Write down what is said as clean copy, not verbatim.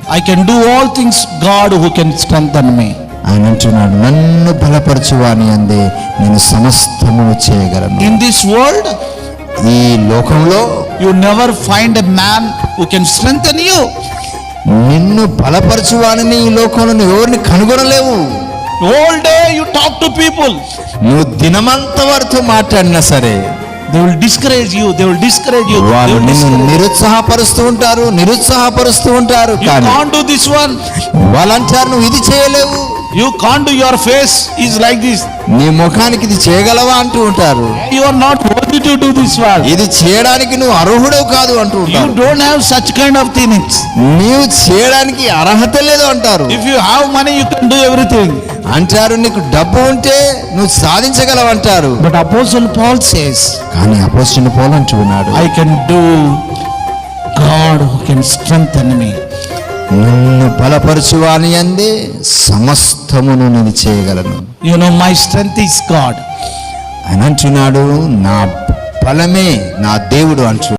I can do all things God who can strengthen me. ఆయన అంటున్నాడు, నన్ను బలపరచువాని అందే నేను సమస్తము చేయగలను. In this world, ఈ లోకంలో you never find a man who can strengthen you. నిన్ను బలపరచువాని ఈ లోకంలో నువ్వు ఎవరిని కనుగొనలేవు. All day you talk to people, నువ్వు దినమంతా వారితో మాట్లాడినా సరే they will discourage you, they will discourage you. వాళ్ళు నిన్ను నిరుత్సాహపరుస్తూ ఉంటారు. You కానీ can't do this one, వాళ్ళంటారు నువ్వు ఇది చేయలేవు, you can't do, your face is like this, నీ ముఖానికి ఇది చేయగలవా అంటూ ఉంటారు. you are not worthy to do this one, ఇది చేయడానికి నువ్వు అర్హుడవు కాదు అంటూ you ఉంటారు. don't have such kind of things. నీవు చేయడానికి అర్హత లేదు అంటారు. If you have money, you can do everything. అంటారు నీకు డబ్బు ఉంటే నువ్వు సాధించగలవు అంటారు. But Apostle Paul says, కానీ అపోస్తలుడు పౌలు అంటున్నాడు, I can do, God who can strengthen me. నన్ను బలపరచువాని అందే సమస్తమును నేను చేయగలను. You know, my strength is God. ఆయన అంటున్నాడు, నా బలమే నా దేవుడు అంటూ